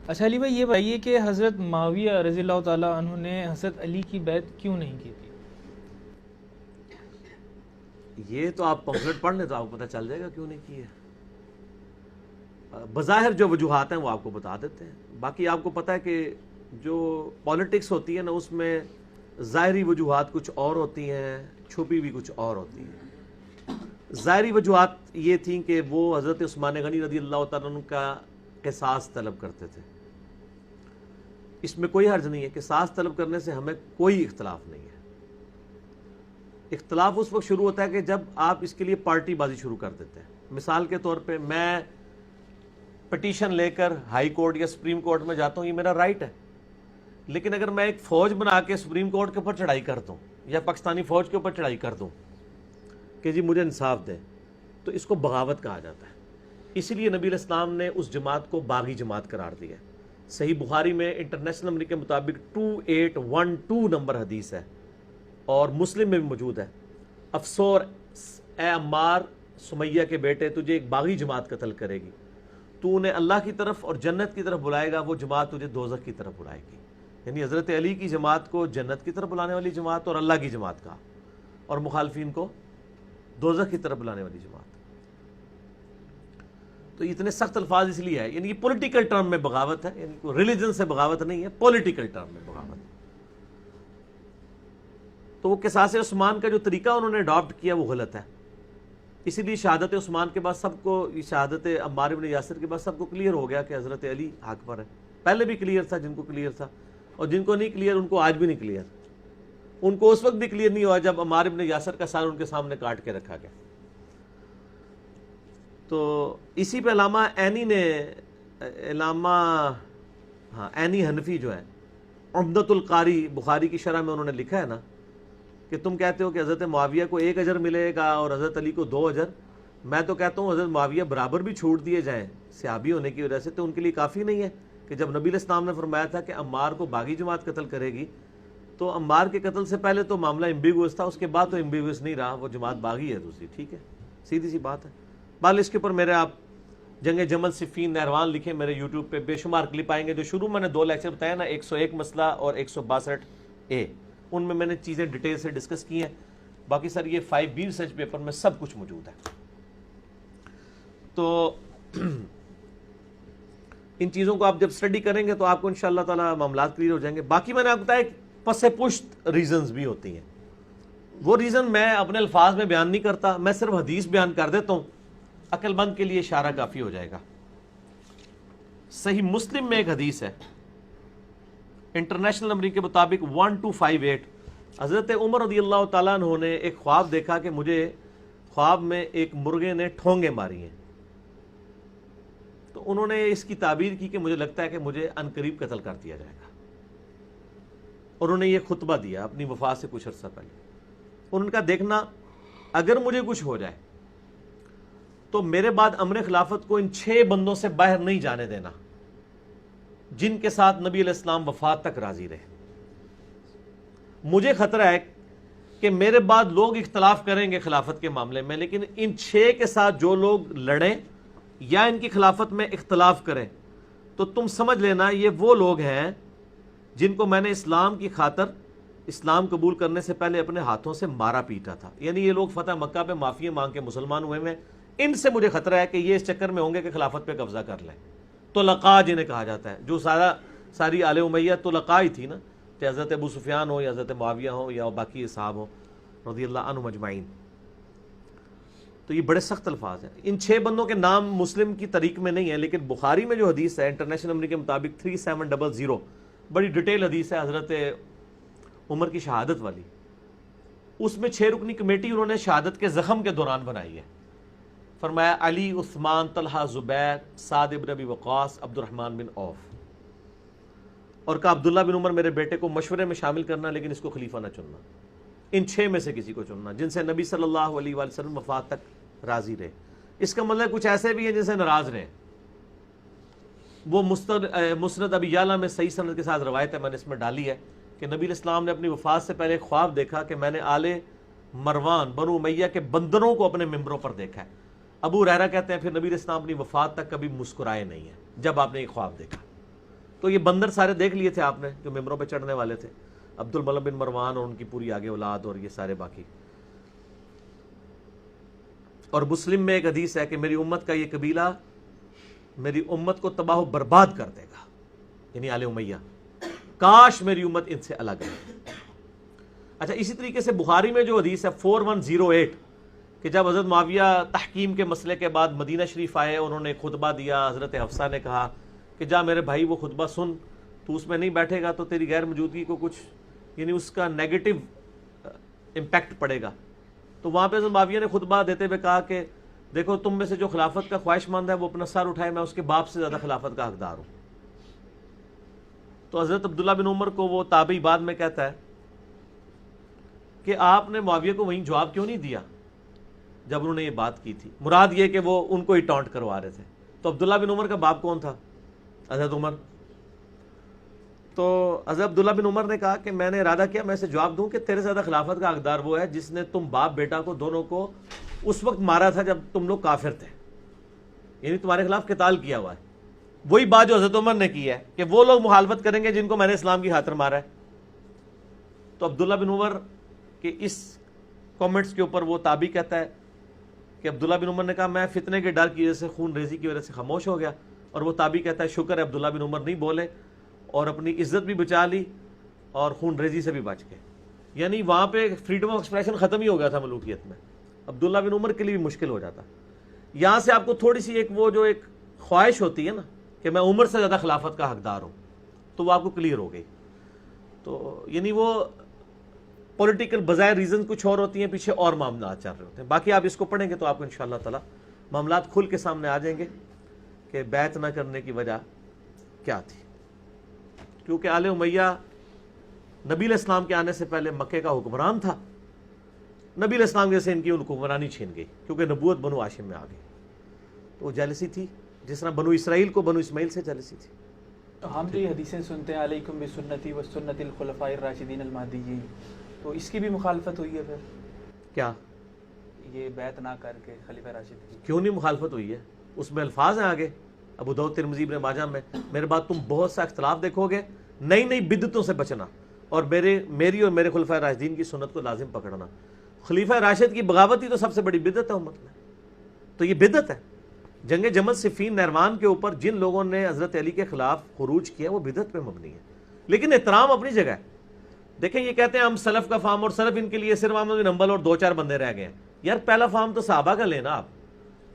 اچھا علی بھائی، یہ بتائیے کہ حضرت معاویہ رضی اللہ تعالیٰ عنہ نے حضرت علی کی بیعت کیوں نہیں کی تھی؟ یہ تو آپ پمفلٹ پڑھ لیں تو آپ کو پتہ چل جائے گا کیوں نہیں کی ہے. بظاہر جو وجوہات ہیں وہ آپ کو بتا دیتے ہیں. باقی آپ کو پتہ ہے کہ جو پالیٹکس ہوتی ہے نا، اس میں ظاہری وجوہات کچھ اور ہوتی ہیں، چھپی بھی کچھ اور ہوتی ہیں. ظاہری وجوہات یہ تھیں کہ وہ حضرت عثمان غنی رضی اللہ تعالیٰ عنہ کا قصاص طلب کرتے تھے. اس میں کوئی حرج نہیں ہے، قصاص طلب کرنے سے ہمیں کوئی اختلاف نہیں ہے. اختلاف اس وقت شروع ہوتا ہے کہ جب آپ اس کے لیے پارٹی بازی شروع کر دیتے ہیں. مثال کے طور پہ میں پٹیشن لے کر ہائی کورٹ یا سپریم کورٹ میں جاتا ہوں، یہ میرا رائٹ ہے. لیکن اگر میں ایک فوج بنا کے سپریم کورٹ کے اوپر چڑھائی کر دوں یا پاکستانی فوج کے اوپر چڑھائی کر دوں کہ جی مجھے انصاف دیں، تو اس کو بغاوت کہا جاتا ہے. اسی لیے نبی علیہ السلام نے اس جماعت کو باغی جماعت قرار دیا. صحیح بخاری میں انٹرنیشنل نمبر کے مطابق 2812 نمبر حدیث ہے، اور مسلم میں بھی موجود ہے. افسوس اے عمار، سمیہ کے بیٹے، تجھے ایک باغی جماعت قتل کرے گی. تو انہیں اللہ کی طرف اور جنت کی طرف بلائے گا، وہ جماعت تجھے دوزخ کی طرف بلائے گی. یعنی حضرت علی کی جماعت کو جنت کی طرف بلانے والی جماعت اور اللہ کی جماعت کہا، اور مخالفین کو دوزخ کی طرف بلانے والی جماعت. تو اتنے سخت الفاظ اس لیے ہے، یعنی یہ پولیٹیکل ٹرم میں بغاوت ہے، یعنی کوئی ریلیجن سے بغاوت نہیں ہے، پولیٹیکل ٹرم میں بغاوت. تو وہ قصاص عثمان کا جو طریقہ انہوں نے اڈاپٹ کیا وہ غلط ہے. اسی لیے شہادت عثمان کے بعد سب کو، شہادت عمار بن یاسر کے بعد سب کو کلیئر ہو گیا کہ حضرت علی حق پر ہے. پہلے بھی کلیئر تھا جن کو کلیئر تھا، اور جن کو نہیں کلیئر ان کو آج بھی نہیں کلیئر. ان کو اس وقت بھی کلیئر نہیں ہوا جب عمار بن یاسر کا سر ان کے سامنے کاٹ کے رکھا گیا. تو اسی پہ علامہ عینی نے، عینی حنفی جو ہے، عمدۃ القاری بخاری کی شرح میں انہوں نے لکھا ہے نا کہ تم کہتے ہو کہ حضرت معاویہ کو 1 اجر ملے گا اور حضرت علی کو 2 اجر. میں تو کہتا ہوں حضرت معاویہ برابر بھی چھوٹ دیے جائیں صحابی ہونے کی وجہ سے، تو ان کے لیے کافی نہیں ہے کہ جب نبی علیہ السلام نے فرمایا تھا کہ عمار کو باغی جماعت قتل کرے گی، تو عمار کے قتل سے پہلے تو معاملہ ایمبیگوس تھا، اس کے بعد تو ایمبیگوس نہیں رہا، وہ جماعت باغی ہے دوسری. ٹھیک ہے، سیدھی سی بات ہے. بال اس کے اوپر میرے آپ جنگ جمل صفین نہروان لکھیں، میرے یوٹیوب پہ بے شمار کلپ آئیں گے. جو شروع میں نے 2 لیکچر بتایا نا، 101 مسئلہ اور 162A، ان میں نے چیزیں ڈیٹیل سے ڈسکس کی ہیں. باقی سر یہ 5B ریسرچ پیپر میں سب کچھ موجود ہے. تو ان چیزوں کو آپ جب اسٹڈی کریں گے تو آپ کو انشاءاللہ تعالی معاملات کلیئر ہو جائیں گے. باقی میں نے آپ کو بتایا پس پشت ریزنز بھی ہوتی ہیں. وہ ریزن میں اپنے الفاظ میں بیان نہیں کرتا، میں صرف حدیث بیان کر دیتا ہوں، عقل مند کے لیے اشارہ کافی ہو جائے گا. صحیح مسلم میں ایک حدیث ہے انٹرنیشنل نمبر کے مطابق 1258. حضرت عمر رضی اللہ تعالیٰ عنہ نے ایک خواب دیکھا کہ مجھے خواب میں ایک مرغے نے ٹھونگے ماری ہیں. تو انہوں نے اس کی تعبیر کی کہ مجھے لگتا ہے کہ مجھے عنقریب قتل کر دیا جائے گا. اور انہوں نے یہ خطبہ دیا اپنی وفات سے کچھ عرصہ پہلے. ان کا دیکھنا، اگر مجھے کچھ ہو جائے تو میرے بعد امر خلافت کو ان 6 بندوں سے باہر نہیں جانے دینا جن کے ساتھ نبی علیہ السلام وفات تک راضی رہے. مجھے خطرہ ہے کہ میرے بعد لوگ اختلاف کریں گے خلافت کے معاملے میں، لیکن ان 6 کے ساتھ جو لوگ لڑیں یا ان کی خلافت میں اختلاف کریں تو تم سمجھ لینا یہ وہ لوگ ہیں جن کو میں نے اسلام کی خاطر اسلام قبول کرنے سے پہلے اپنے ہاتھوں سے مارا پیٹا تھا. یعنی یہ لوگ فتح مکہ پہ معافی مانگ کے مسلمان ہوئے ہیں. ان سے مجھے خطرہ ہے کہ یہ اس چکر میں ہوں گے کہ خلافت پہ قبضہ کر لیں. طلقاء جنہیں کہا جاتا ہے، جو ساری آل امیہ طلقاء ہی تھی نا، کہ حضرت ابو سفیان ہو یا حضرت معاویہ ہو یا باقی اصحاب ہو رضی اللہ عنہم اجمعین. تو یہ بڑے سخت الفاظ ہیں. ان 6 بندوں کے نام مسلم کی تاریخ میں نہیں ہے، لیکن بخاری میں جو حدیث ہے انٹرنیشنل نمبر کے مطابق 3700، بڑی ڈیٹیل حدیث ہے حضرت عمر کی شہادت والی. اس میں 6 رکنی کمیٹی انہوں نے شہادت کے زخم کے دوران بنائی ہے. فرمایا علی، عثمان، طلحہ، زبیر، سعد بن ابی وقاص، عبد الرحمن بن عوف، اور کہا عبداللہ بن عمر میرے بیٹے کو مشورے میں شامل کرنا، لیکن اس کو خلیفہ نہ چننا. ان 6 میں سے کسی کو چننا جن سے نبی صلی اللہ علیہ وآلہ وسلم وفات تک راضی رہے. اس کا مطلب کچھ ایسے بھی ہیں جن سے ناراض رہے. وہ مسند ابی یعلا میں صحیح سند کے ساتھ روایت ہے، میں نے اس میں ڈالی ہے کہ نبی علیہ السلام نے اپنی وفات سے پہلے ایک خواب دیکھا کہ میں نے آل مروان بنو امیہ کے بندروں کو اپنے ممبروں پر دیکھا ہے. ابو ہریرہ کہتے ہیں پھر نبی علیہ السلام اپنی وفات تک کبھی مسکرائے نہیں ہیں جب آپ نے ایک خواب دیکھا. تو یہ بندر سارے دیکھ لیے تھے آپ نے جو ممبروں پہ چڑھنے والے تھے، عبد الملک بن مروان اور ان کی پوری آگے اولاد اور یہ سارے باقی. اور مسلم میں ایک حدیث ہے کہ میری امت کا یہ قبیلہ میری امت کو تباہ و برباد کر دے گا، یعنی آل امیہ، کاش میری امت ان سے الگ ہے. اچھا، اسی طریقے سے بخاری میں جو حدیث ہے 4108 کہ جب حضرت معاویہ تحکیم کے مسئلے کے بعد مدینہ شریف آئے، انہوں نے خطبہ دیا، حضرت حفصہ نے کہا کہ جا میرے بھائی وہ خطبہ سن، تو اس میں نہیں بیٹھے گا تو تیری غیر موجودگی کو کچھ یعنی اس کا نیگیٹو امپیکٹ پڑے گا. تو وہاں پہ حضرت معاویہ نے خطبہ دیتے ہوئے کہا کہ دیکھو تم میں سے جو خلافت کا خواہش مند ہے وہ اپنا سر اٹھائے، میں اس کے باپ سے زیادہ خلافت کا حقدار ہوں. تو حضرت عبداللہ بن عمر کو وہ تابعی بعد میں کہتا ہے کہ آپ نے معاویہ کو وہیں جواب کیوں نہیں دیا جب انہوں نے یہ بات کی تھی؟ مراد یہ کہ وہ ان کو ہی ٹانٹ کروا رہے تھے. تو عبداللہ بن عمر کا باپ کون تھا؟ حضرت عمر. تو حضرت عبداللہ بن عمر نے کہا کہ میں نے ارادہ کیا میں اسے جواب دوں کہ تیرے سے زیادہ خلافت کا حقدار وہ ہے جس نے تم باپ بیٹا کو دونوں کو اس وقت مارا تھا جب تم لوگ کافر تھے، یعنی تمہارے خلاف قتال کیا ہوا ہے. وہی بات جو حضرت عمر نے کی ہے کہ وہ لوگ مخالفت کریں گے جن کو میں نے اسلام کی خاطر مارا ہے. تو عبداللہ بن عمر کے اس کامنٹس کے اوپر وہ تابعی کہتا ہے کہ عبداللہ بن عمر نے کہا میں فتنے کے ڈر کی وجہ سے، خون ریزی کی وجہ سے خاموش ہو گیا. اور وہ تابعی کہتا ہے شکر ہے عبداللہ بن عمر نہیں بولے اور اپنی عزت بھی بچا لی اور خون ریزی سے بھی بچ گئے. یعنی وہاں پہ فریڈم آف ایکسپریشن ختم ہی ہو گیا تھا ملوکیت میں. عبداللہ بن عمر کے لیے بھی مشکل ہو جاتا. یہاں سے آپ کو تھوڑی سی ایک وہ جو ایک خواہش ہوتی ہے نا کہ میں عمر سے زیادہ خلافت کا حقدار ہوں، تو وہ آپ کو کلیئر ہو گئی. تو یعنی وہ پولیٹیکل بظاہر ریزن کچھ اور ہوتی ہیں، پیچھے اور معاملات چل رہے ہوتے ہیں. باقی آپ اس کو پڑھیں گے تو آپ کو انشاءاللہ تعالی معاملات کھل کے سامنے آ جائیں گے کہ بیعت نہ کرنے کی وجہ کیا تھی. کیونکہ آل امیہ نبی علیہ السلام کے آنے سے پہلے مکے کا حکمران تھا. نبی علیہ السلام کے سے ان کی حکمرانی چھین گئی کیونکہ نبوت بنو ہاشم میں آ گئی. تو جیلسی تھی جس طرح بنو اسرائیل کو بنو اسماعیل سے جیلسی تھی. ہم جو یہ حدیثیں سنتے ہیں علیکم بسنتی و سنت الخلفاء الراشدین المہدیین، تو اس کی بھی مخالفت ہوئی ہے پھر؟ کیا یہ بیعت نہ کر کے خلیفہ راشد کی؟ کیوں نہیں مخالفت ہوئی ہے؟ اس میں الفاظ ہیں آگے ابو داؤد ترمذی ابن ماجہ میں. میرے بعد تم بہت سا اختلاف دیکھو گے، نئی نئی بدعتوں سے بچنا اور میری اور میرے خلفۂ راشدین کی سنت کو لازم پکڑنا. خلیفہ راشد کی بغاوت ہی تو سب سے بڑی بدعت ہے امت میں. تو یہ بدعت ہے. جنگ جمل صفین نہروان کے اوپر جن لوگوں نے حضرت علی کے خلاف خروج کیا وہ بدعت پہ مبنی ہے، لیکن احترام اپنی جگہ ہے. دیکھیں یہ کہتے ہیں ہم سلف کا فام، اور سلف ان کے لیے صرف احمد بن حنبل اور 2-4 بندے رہ گئے ہیں. یار پہلا فام تو صحابہ کا لینا. آپ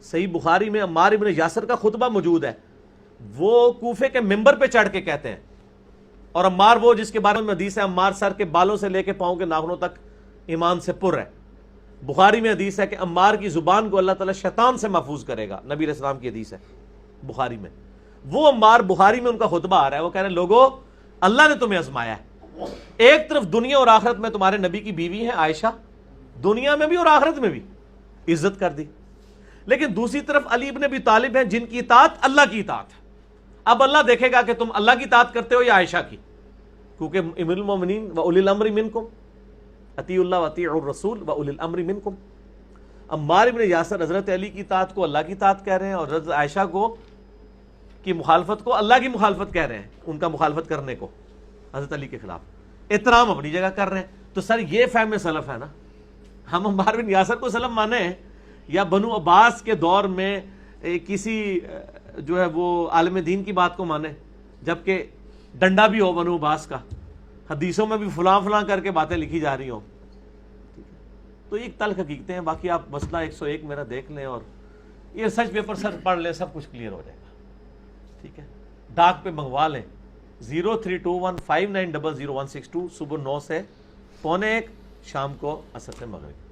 صحیح بخاری میں عمار ابن یاسر کا خطبہ موجود ہے، وہ کوفے کے ممبر پہ چڑھ کے کہتے ہیں. اور عمار وہ جس کے بارے میں حدیث ہے عمار سر کے بالوں سے لے کے پاؤں کے ناخنوں تک ایمان سے پر ہے. بخاری میں حدیث ہے کہ عمار کی زبان کو اللہ تعالیٰ شیطان سے محفوظ کرے گا. نبی علیہ السلام کی حدیث ہے بخاری میں. وہ عمار بخاری میں ان کا خطبہ آ رہا ہے، وہ کہہ رہے ہیں لوگو اللہ نے تمہیں آزمایا ہے. ایک طرف دنیا اور آخرت میں تمہارے نبی کی بیوی ہے عائشہ، دنیا میں بھی اور آخرت میں بھی عزت کر دی، لیکن دوسری طرف علی ابن ابی طالب ہیں جن کی اطاعت اللہ کی اطاعت ہے. اب اللہ دیکھے گا کہ تم اللہ کی اطاعت کرتے ہو یا عائشہ کی، کیونکہ ام المومنین و اولی الامر منکم، اطیعوا اللہ و اطیعوا الرسول و اولی الامر منکم. عمار ابن یاسر حضرت علی کی اطاعت کو اللہ کی اطاعت کہہ رہے ہیں اور حضرت عائشہ کو کی مخالفت کو اللہ کی مخالفت کہہ رہے ہیں، ان کا مخالفت کرنے کو حضرت علی کے خلاف. احترام اپنی جگہ کر رہے ہیں. تو سر یہ فہم سلف ہے نا. ہم عمار بن یاسر کو سلف مانے ہیں یا بنو عباس کے دور میں کسی جو ہے وہ عالم دین کی بات کو مانے، جبکہ ڈنڈا بھی ہو بنو عباس کا، حدیثوں میں بھی فلاں فلاں کر کے باتیں لکھی جا رہی ہوں. تو یہ ایک تلخ حقیقتیں ہیں. باقی آپ مسئلہ 101 میرا دیکھ لیں اور یہ ریسرچ پیپر سر پڑھ لیں، سب کچھ کلیئر ہو جائے گا. ٹھیک ہے، ڈاک پہ منگوا لیں 032159000162 صبح 9 سے 12:45 شام کو عصر سے مغرب.